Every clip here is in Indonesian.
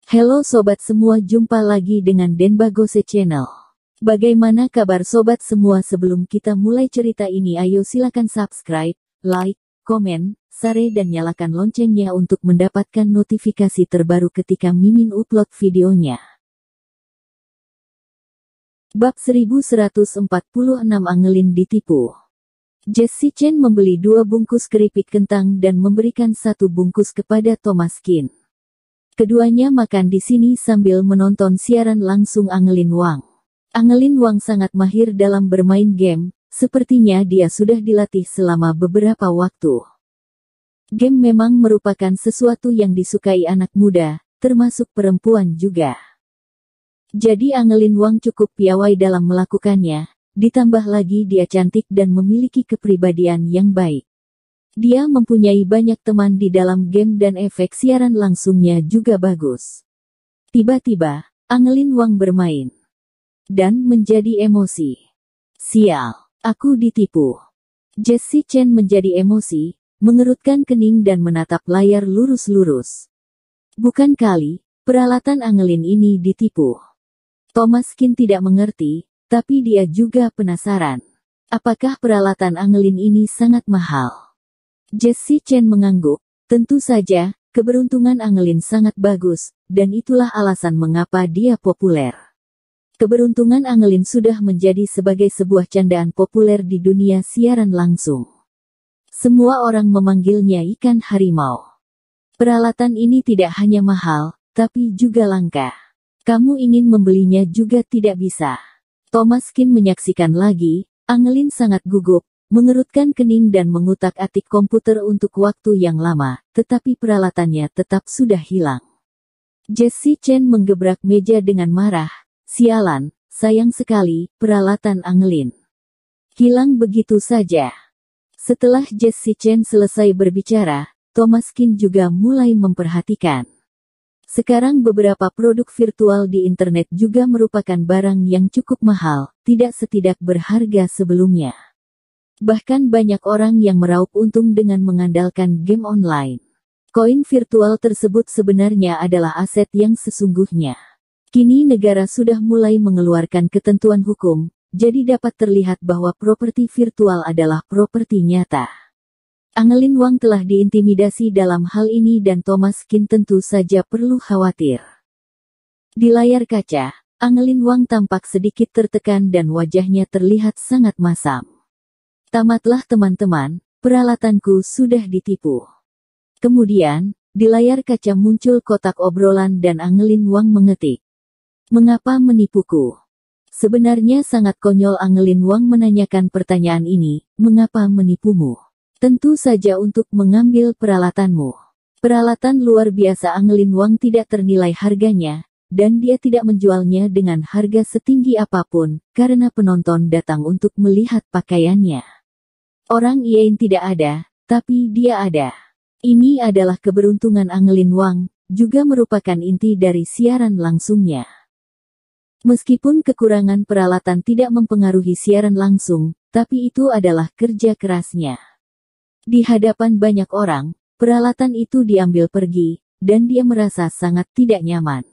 Halo sobat semua, jumpa lagi dengan Denbagose Channel. Bagaimana kabar sobat semua? Sebelum kita mulai cerita ini, ayo silakan subscribe, like, komen, share dan nyalakan loncengnya untuk mendapatkan notifikasi terbaru ketika Mimin upload videonya. Bab 1146, Angelin ditipu. Jessie Chen membeli 2 bungkus keripik kentang dan memberikan 1 bungkus kepada Thomas Kin. Keduanya makan di sini sambil menonton siaran langsung Angelin Wang. Angelin Wang sangat mahir dalam bermain game, sepertinya dia sudah dilatih selama beberapa waktu. Game memang merupakan sesuatu yang disukai anak muda, termasuk perempuan juga. Jadi Angelin Wang cukup piawai dalam melakukannya, ditambah lagi dia cantik dan memiliki kepribadian yang baik. Dia mempunyai banyak teman di dalam game dan efek siaran langsungnya juga bagus. Tiba-tiba, Angelin Wang bermain dan menjadi emosi. Sial, aku ditipu. Jessie Chen menjadi emosi, mengerutkan kening dan menatap layar lurus-lurus. Bukan kali, peralatan Angelin ini ditipu. Thomas Kin tidak mengerti, tapi dia juga penasaran. Apakah peralatan Angelin ini sangat mahal? Jessie Chen mengangguk. Tentu saja, keberuntungan Angelin sangat bagus, dan itulah alasan mengapa dia populer. Keberuntungan Angelin sudah menjadi sebagai sebuah candaan populer di dunia siaran langsung. Semua orang memanggilnya ikan harimau. Peralatan ini tidak hanya mahal, tapi juga langka. Kamu ingin membelinya juga tidak bisa. Thomas Kin menyaksikan lagi. Angelin sangat gugup, mengerutkan kening dan mengutak-atik komputer untuk waktu yang lama, tetapi peralatannya tetap sudah hilang. Jessie Chen menggebrak meja dengan marah. Sialan, sayang sekali, peralatan Angelin hilang begitu saja. Setelah Jessie Chen selesai berbicara, Thomas Kin juga mulai memperhatikan. Sekarang beberapa produk virtual di internet juga merupakan barang yang cukup mahal, tidak berharga sebelumnya. Bahkan banyak orang yang meraup untung dengan mengandalkan game online. Koin virtual tersebut sebenarnya adalah aset yang sesungguhnya. Kini negara sudah mulai mengeluarkan ketentuan hukum, jadi dapat terlihat bahwa properti virtual adalah properti nyata. Angelin Wang telah diintimidasi dalam hal ini dan Thomas Kin tentu saja perlu khawatir. Di layar kaca, Angelin Wang tampak sedikit tertekan dan wajahnya terlihat sangat masam. Tamatlah teman-teman, peralatanku sudah ditipu. Kemudian, di layar kaca muncul kotak obrolan dan Angelin Wang mengetik. Mengapa menipuku? Sebenarnya sangat konyol Angelin Wang menanyakan pertanyaan ini, mengapa menipumu? Tentu saja untuk mengambil peralatanmu. Peralatan luar biasa Angelin Wang tidak ternilai harganya, dan dia tidak menjualnya dengan harga setinggi apapun, karena penonton datang untuk melihat pakaiannya. Orang lain tidak ada, tapi dia ada. Ini adalah keberuntungan Angelin Wang, juga merupakan inti dari siaran langsungnya. Meskipun kekurangan peralatan tidak mempengaruhi siaran langsung, tapi itu adalah kerja kerasnya. Di hadapan banyak orang, peralatan itu diambil pergi, dan dia merasa sangat tidak nyaman.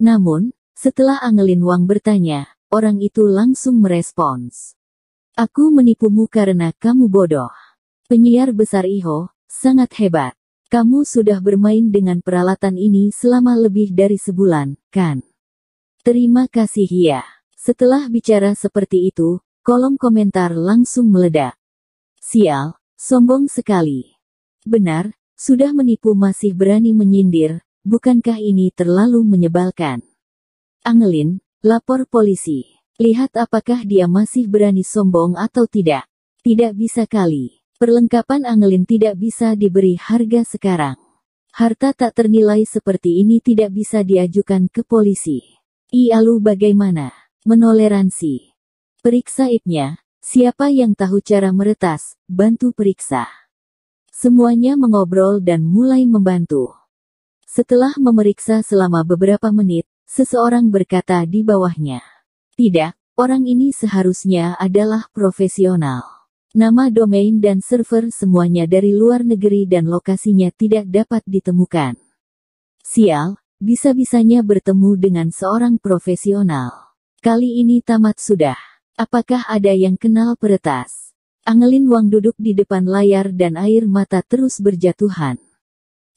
Namun, setelah Angelin Wang bertanya, orang itu langsung merespons. Aku menipumu karena kamu bodoh. Penyiar besar Iho, sangat hebat. Kamu sudah bermain dengan peralatan ini selama lebih dari sebulan, kan? Terima kasih ya. Setelah bicara seperti itu, kolom komentar langsung meledak. Sial, sombong sekali. Benar, sudah menipu masih berani menyindir, bukankah ini terlalu menyebalkan? Angelin, lapor polisi. Lihat apakah dia masih berani sombong atau tidak. Tidak bisa kali. Perlengkapan Angelin tidak bisa diberi harga sekarang. Harta tak ternilai seperti ini tidak bisa diajukan ke polisi. Lalu bagaimana? Menoleransi. Periksa IP-nya. Siapa yang tahu cara meretas, bantu periksa. Semuanya mengobrol dan mulai membantu. Setelah memeriksa selama beberapa menit, seseorang berkata di bawahnya. Tidak, orang ini seharusnya adalah profesional. Nama domain dan server semuanya dari luar negeri dan lokasinya tidak dapat ditemukan. Sial, bisa-bisanya bertemu dengan seorang profesional. Kali ini tamat sudah. Apakah ada yang kenal peretas? Angelin Wang duduk di depan layar dan air mata terus berjatuhan.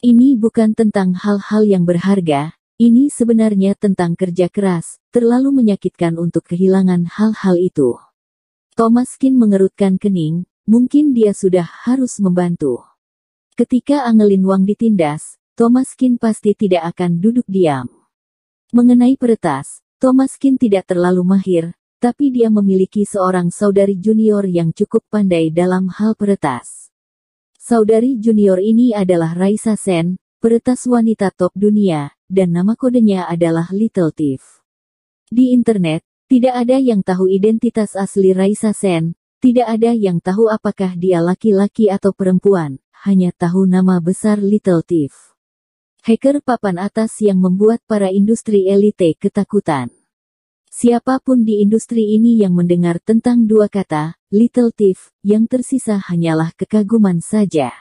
Ini bukan tentang hal-hal yang berharga, ini sebenarnya tentang kerja keras, terlalu menyakitkan untuk kehilangan hal-hal itu. Thomas Kin mengerutkan kening, mungkin dia sudah harus membantu. Ketika Angelin Wang ditindas, Thomas Kin pasti tidak akan duduk diam. Mengenai peretas, Thomas Kin tidak terlalu mahir, tapi dia memiliki seorang saudari junior yang cukup pandai dalam hal peretas. Saudari junior ini adalah Raisa Sen, peretas wanita top dunia, dan nama kodenya adalah Little Thief. Di internet, tidak ada yang tahu identitas asli Raisa Sen, tidak ada yang tahu apakah dia laki-laki atau perempuan, hanya tahu nama besar Little Thief. Hacker papan atas yang membuat para industri elite ketakutan. Siapapun di industri ini yang mendengar tentang dua kata, Little Thief, yang tersisa hanyalah kekaguman saja.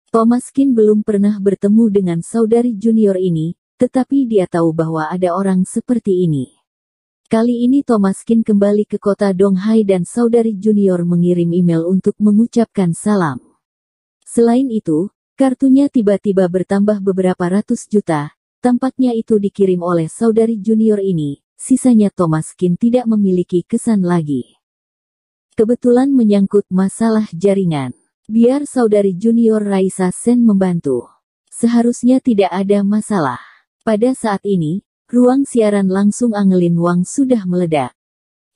Thomas Kin belum pernah bertemu dengan saudari junior ini, tetapi dia tahu bahwa ada orang seperti ini. Kali ini Thomas Kin kembali ke kota Donghai dan saudari junior mengirim email untuk mengucapkan salam. Selain itu, kartunya tiba-tiba bertambah beberapa ratus juta, tampaknya itu dikirim oleh saudari junior ini, sisanya Thomas Kin tidak memiliki kesan lagi. Kebetulan menyangkut masalah jaringan. Biar saudari junior Raisa Sen membantu. Seharusnya tidak ada masalah. Pada saat ini, ruang siaran langsung Angelin Wang sudah meledak.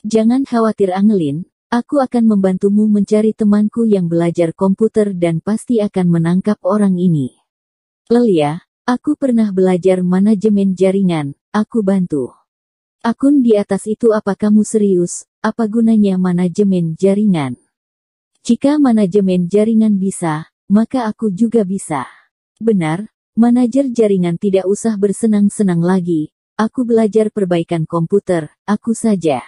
Jangan khawatir Angelin. Aku akan membantumu mencari temanku yang belajar komputer dan pasti akan menangkap orang ini. Lelia, aku pernah belajar manajemen jaringan, aku bantu. Akun di atas itu apa kamu serius, apa gunanya manajemen jaringan? Jika manajemen jaringan bisa, maka aku juga bisa. Benar, manajer jaringan tidak usah bersenang-senang lagi, aku belajar perbaikan komputer, aku saja.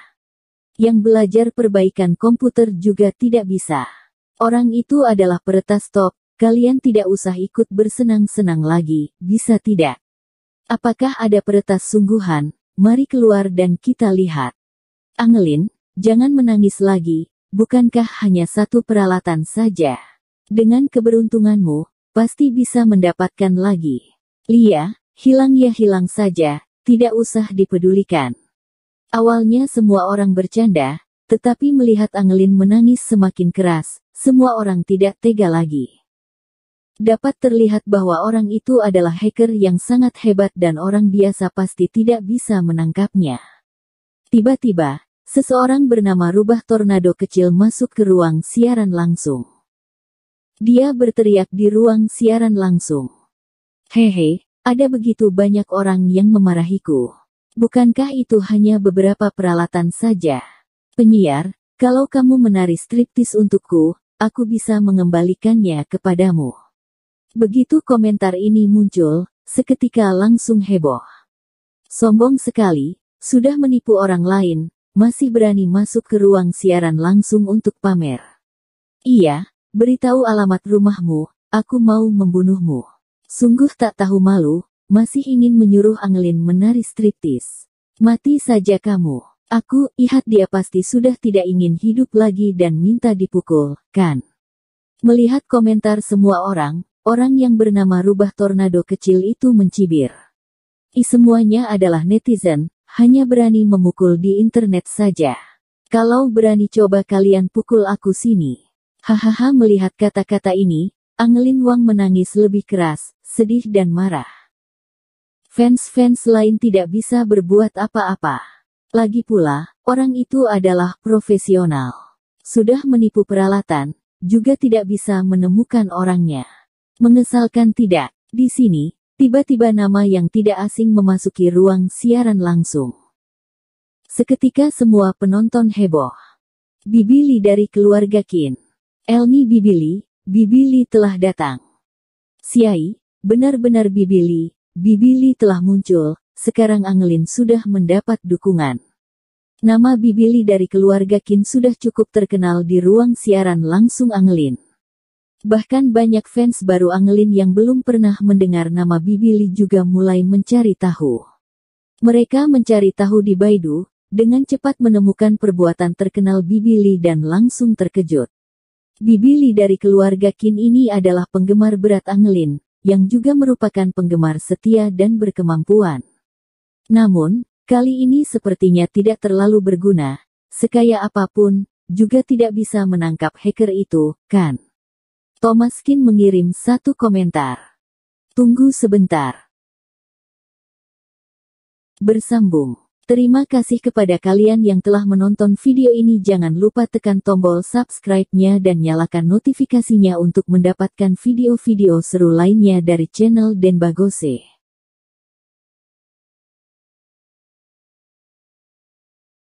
Yang belajar perbaikan komputer juga tidak bisa. Orang itu adalah peretas top, kalian tidak usah ikut bersenang-senang lagi, bisa tidak? Apakah ada peretas sungguhan? Mari keluar dan kita lihat. Angelin, jangan menangis lagi, bukankah hanya satu peralatan saja? Dengan keberuntunganmu, pasti bisa mendapatkan lagi. Lia, hilang ya hilang saja, tidak usah dipedulikan. Awalnya semua orang bercanda, tetapi melihat Angelin menangis semakin keras, semua orang tidak tega lagi. Dapat terlihat bahwa orang itu adalah hacker yang sangat hebat dan orang biasa pasti tidak bisa menangkapnya. Tiba-tiba, seseorang bernama Rubah Tornado kecil masuk ke ruang siaran langsung. Dia berteriak di ruang siaran langsung. Hehe, ada begitu banyak orang yang memarahiku. Bukankah itu hanya beberapa peralatan saja? Penyiar, kalau kamu menari striptis untukku, aku bisa mengembalikannya kepadamu. Begitu komentar ini muncul, seketika langsung heboh. Sombong sekali, sudah menipu orang lain, masih berani masuk ke ruang siaran langsung untuk pamer. Iya, beritahu alamat rumahmu, aku mau membunuhmu. Sungguh tak tahu malu. Masih ingin menyuruh Angelin menari striptis. Mati saja kamu. Aku, lihat dia pasti sudah tidak ingin hidup lagi dan minta dipukul, kan? Melihat komentar semua orang, orang yang bernama Rubah Tornado kecil itu mencibir. Semuanya adalah netizen, hanya berani memukul di internet saja. Kalau berani coba kalian pukul aku sini. Hahaha melihat kata-kata ini, Angelin Wang menangis lebih keras, sedih dan marah. Fans-fans lain tidak bisa berbuat apa-apa. Lagi pula, orang itu adalah profesional. Sudah menipu peralatan, juga tidak bisa menemukan orangnya. Mengesalkan tidak? Di sini, tiba-tiba nama yang tidak asing memasuki ruang siaran langsung. Seketika semua penonton heboh. Bibili dari keluarga Qin. Elni Bibili telah datang. Siai, benar-benar Bibili telah muncul, sekarang Angelin sudah mendapat dukungan. Nama Bibili dari keluarga Qin sudah cukup terkenal di ruang siaran langsung Angelin. Bahkan banyak fans baru Angelin yang belum pernah mendengar nama Bibi Lee juga mulai mencari tahu. Mereka mencari tahu di Baidu, dengan cepat menemukan perbuatan terkenal Bibi Lee dan langsung terkejut. Bibi Lee dari keluarga Qin ini adalah penggemar berat Angelin, yang juga merupakan penggemar setia dan berkemampuan. Namun, kali ini sepertinya tidak terlalu berguna, sekaya apapun, juga tidak bisa menangkap hacker itu, kan? Thomas Qin mengirim satu komentar. Tunggu sebentar. Bersambung. Terima kasih kepada kalian yang telah menonton video ini. Jangan lupa tekan tombol subscribe-nya dan nyalakan notifikasinya untuk mendapatkan video-video seru lainnya dari channel Denbagose.